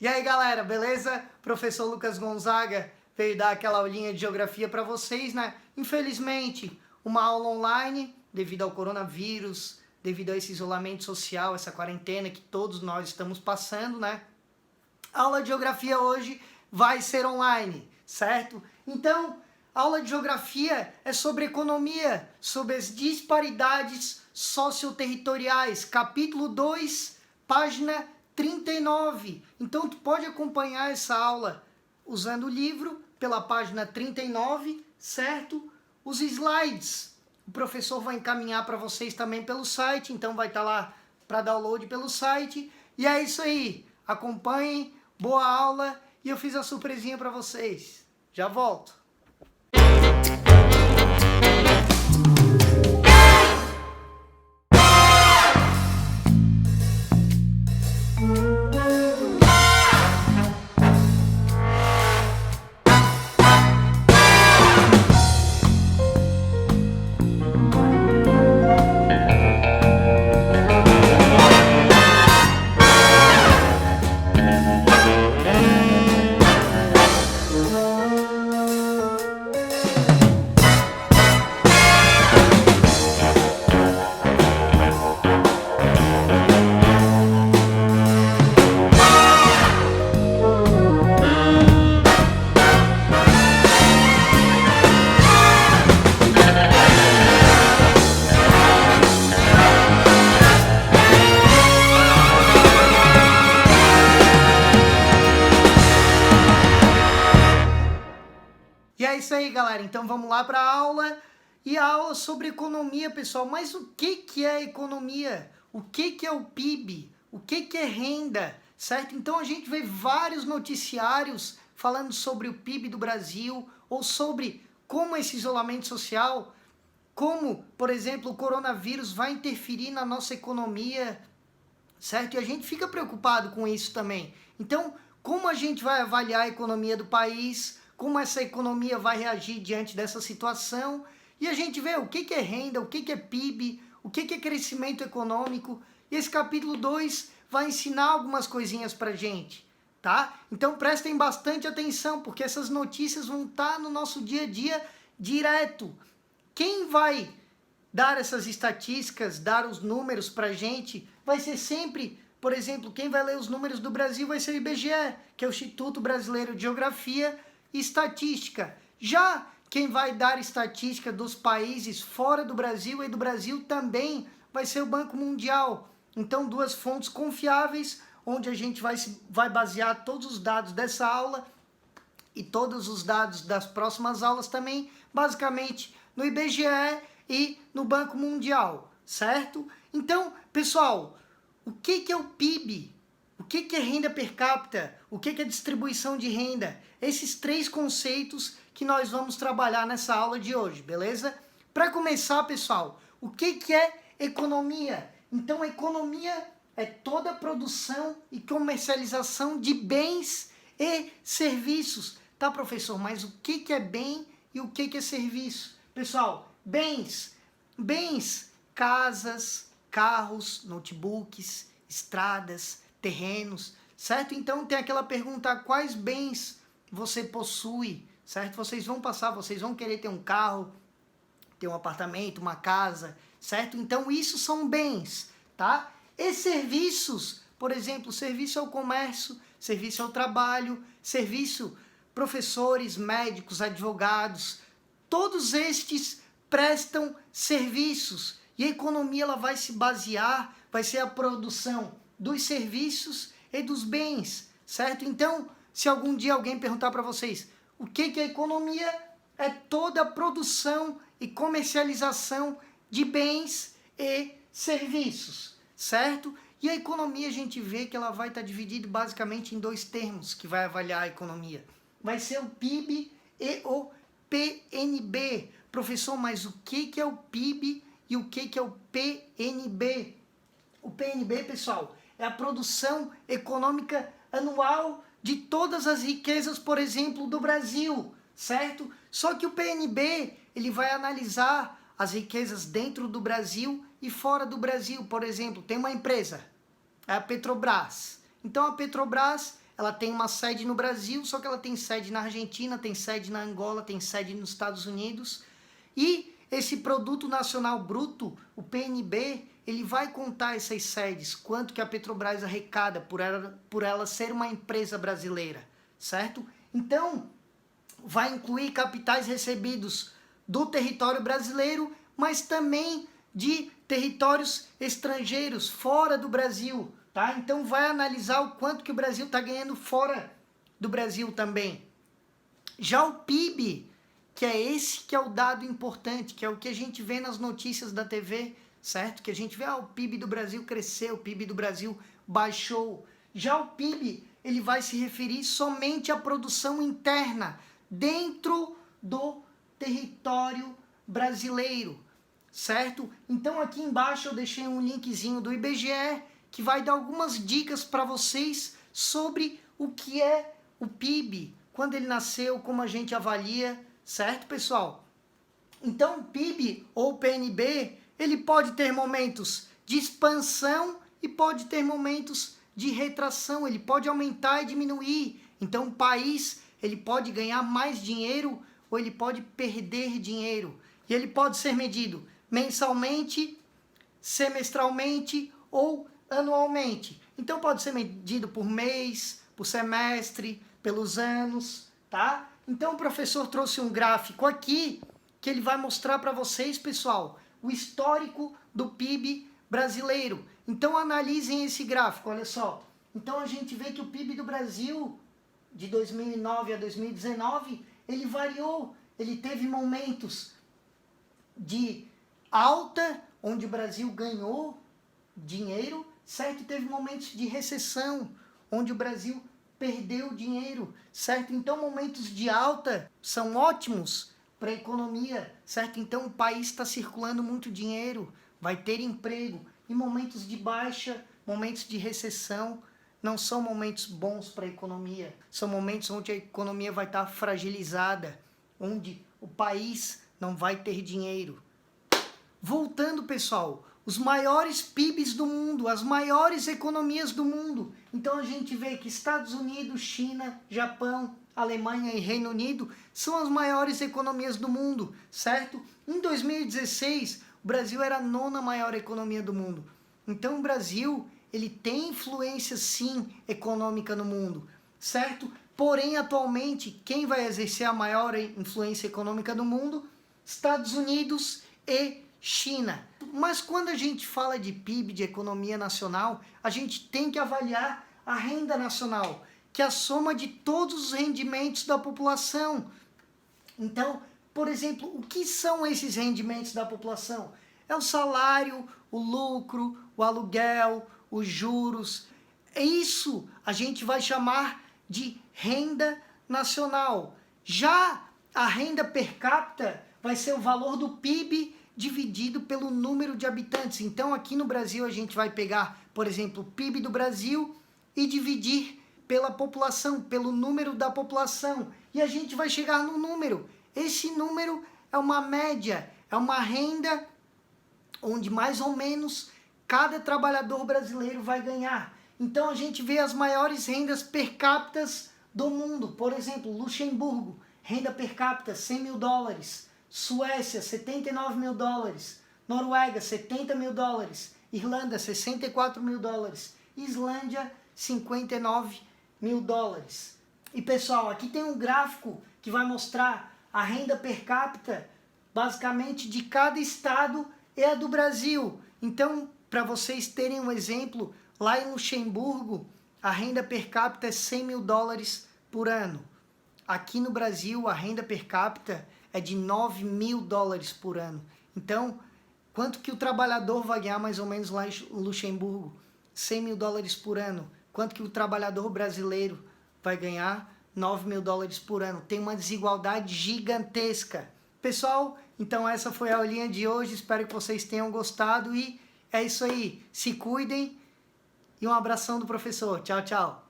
E aí galera, beleza? Professor Lucas Gonzaga veio dar aquela aulinha de geografia para vocês, né? Infelizmente, uma aula online, devido ao coronavírus, devido a esse isolamento social, essa quarentena que todos nós estamos passando, né? A aula de geografia hoje vai ser online, certo? Então, a aula de geografia é sobre economia, sobre as disparidades socioterritoriais, capítulo 2, página 39. Então, tu pode acompanhar essa aula usando o livro pela página 39, certo? Os slides, o professor vai encaminhar para vocês também pelo site, então vai estar lá para download pelo site. E é isso aí, acompanhem, boa aula, e eu fiz a surpresinha para vocês. Já volto. E é isso aí, galera. Então vamos lá para a aula. E a aula sobre economia, pessoal. Mas o que é economia? O que é o PIB? O que é renda? Certo? Então a gente vê vários noticiários falando sobre o PIB do Brasil ou sobre como esse isolamento social, como, por exemplo, o coronavírus vai interferir na nossa economia, certo? E a gente fica preocupado com isso também. Então, como a gente vai avaliar a economia do país? Como essa economia vai reagir diante dessa situação? E a gente vê o que é renda, o que é PIB, o que é crescimento econômico. E esse capítulo 2 vai ensinar algumas coisinhas pra gente, tá? Então prestem bastante atenção, porque essas notícias vão estar no nosso dia a dia direto. Quem vai dar essas estatísticas, dar os números pra gente, vai ser sempre, por exemplo, quem vai ler os números do Brasil vai ser o IBGE, que é o Instituto Brasileiro de Geografia e Estatística. Já quem vai dar estatística dos países fora do Brasil e do Brasil também vai ser o Banco Mundial. Então, duas fontes confiáveis, onde a gente vai basear todos os dados dessa aula e todos os dados das próximas aulas também, basicamente no IBGE e no Banco Mundial, certo? Então, pessoal, o que é o PIB? O que é renda per capita? O que é distribuição de renda? Esses três conceitos que nós vamos trabalhar nessa aula de hoje, beleza? Para começar, pessoal, o que é economia? Então, economia é toda a produção e comercialização de bens e serviços. Tá, professor? Mas o que é bem e o que é serviço? Pessoal, bens, casas, carros, notebooks, estradas, terrenos, certo? Então tem aquela pergunta, quais bens você possui, certo? Vocês vão querer ter um carro, ter um apartamento, uma casa, certo? Então isso são bens, tá? E serviços, por exemplo, serviço ao comércio, serviço ao trabalho, serviço professores, médicos, advogados, todos estes prestam serviços. E a economia ela vai se basear, vai ser a produção dos serviços e dos bens, certo? Então, se algum dia alguém perguntar para vocês o que é economia, é toda a produção e comercialização de bens e serviços, certo? E a economia a gente vê que ela vai estar dividida basicamente em dois termos que vai avaliar a economia. Vai ser o PIB e o PNB. Professor, mas o que é o PIB e o que é o PNB? O PNB, pessoal, é a produção econômica anual de todas as riquezas, por exemplo, do Brasil, certo? Só que o PNB, ele vai analisar as riquezas dentro do Brasil e fora do Brasil. Por exemplo, tem uma empresa, é a Petrobras. Então a Petrobras, ela tem uma sede no Brasil, só que ela tem sede na Argentina, tem sede na Angola, tem sede nos Estados Unidos. E esse Produto Nacional Bruto, o PNB, ele vai contar essas sedes, quanto que a Petrobras arrecada por ela ser uma empresa brasileira, certo? Então, vai incluir capitais recebidos do território brasileiro, mas também de territórios estrangeiros, fora do Brasil, tá? Então vai analisar o quanto que o Brasil está ganhando fora do Brasil também. Já o PIB, que é esse que é o dado importante, que é o que a gente vê nas notícias da TV, certo? Que a gente vê, o PIB do Brasil cresceu, o PIB do Brasil baixou. Já o PIB, ele vai se referir somente à produção interna, dentro do território brasileiro, certo? Então aqui embaixo eu deixei um linkzinho do IBGE que vai dar algumas dicas para vocês sobre o que é o PIB, quando ele nasceu, como a gente avalia, certo, pessoal? Então o PIB ou PNB, ele pode ter momentos de expansão e pode ter momentos de retração, ele pode aumentar e diminuir. Então o país, ele pode ganhar mais dinheiro ou ele pode perder dinheiro. E ele pode ser medido mensalmente, semestralmente ou anualmente. Então pode ser medido por mês, por semestre, pelos anos, tá? Então o professor trouxe um gráfico aqui que ele vai mostrar para vocês, pessoal, o histórico do PIB brasileiro. Então analisem esse gráfico, olha só. Então a gente vê que o PIB do Brasil de 2009 a 2019, ele variou, ele teve momentos de alta, onde o Brasil ganhou dinheiro, certo? E teve momentos de recessão, onde o Brasil perdeu dinheiro, certo? Então momentos de alta são ótimos para a economia, certo? Então o país está circulando muito dinheiro, vai ter emprego. E momentos de baixa, momentos de recessão, não são momentos bons para a economia. São momentos onde a economia vai estar fragilizada, onde o país não vai ter dinheiro. Voltando, pessoal, os maiores PIBs do mundo, as maiores economias do mundo. Então a gente vê que Estados Unidos, China, Japão, Alemanha e Reino Unido são as maiores economias do mundo, certo? Em 2016, o Brasil era a 9ª maior economia do mundo. Então o Brasil, ele tem influência sim econômica no mundo, certo? Porém, atualmente, quem vai exercer a maior influência econômica do mundo? Estados Unidos e China. Mas quando a gente fala de PIB, de economia nacional, a gente tem que avaliar a renda nacional, que é a soma de todos os rendimentos da população. Então, por exemplo, o que são esses rendimentos da população? É o salário, o lucro, o aluguel, os juros. Isso a gente vai chamar de renda nacional. Já a renda per capita vai ser o valor do PIB dividido pelo número de habitantes. Então aqui no Brasil a gente vai pegar, por exemplo, o PIB do Brasil e dividir pela população, pelo número da população. E a gente vai chegar no número. Esse número é uma média, é uma renda onde mais ou menos cada trabalhador brasileiro vai ganhar. Então a gente vê as maiores rendas per capita do mundo. Por exemplo, Luxemburgo, renda per capita 100 mil dólares. Suécia, 79 mil dólares. Noruega, 70 mil dólares. Irlanda, 64 mil dólares. Islândia, 59 mil dólares. E pessoal, aqui tem um gráfico que vai mostrar a renda per capita, basicamente, de cada estado e a do Brasil. Então, para vocês terem um exemplo, lá em Luxemburgo, a renda per capita é 100 mil dólares por ano. Aqui no Brasil, a renda per capita é de 9 mil dólares por ano. Então, quanto que o trabalhador vai ganhar mais ou menos lá em Luxemburgo? 100 mil dólares por ano. Quanto que o trabalhador brasileiro vai ganhar? 9 mil dólares por ano. Tem uma desigualdade gigantesca. Pessoal, então essa foi a aulinha de hoje. Espero que vocês tenham gostado e é isso aí. Se cuidem e um abração do professor. Tchau, tchau.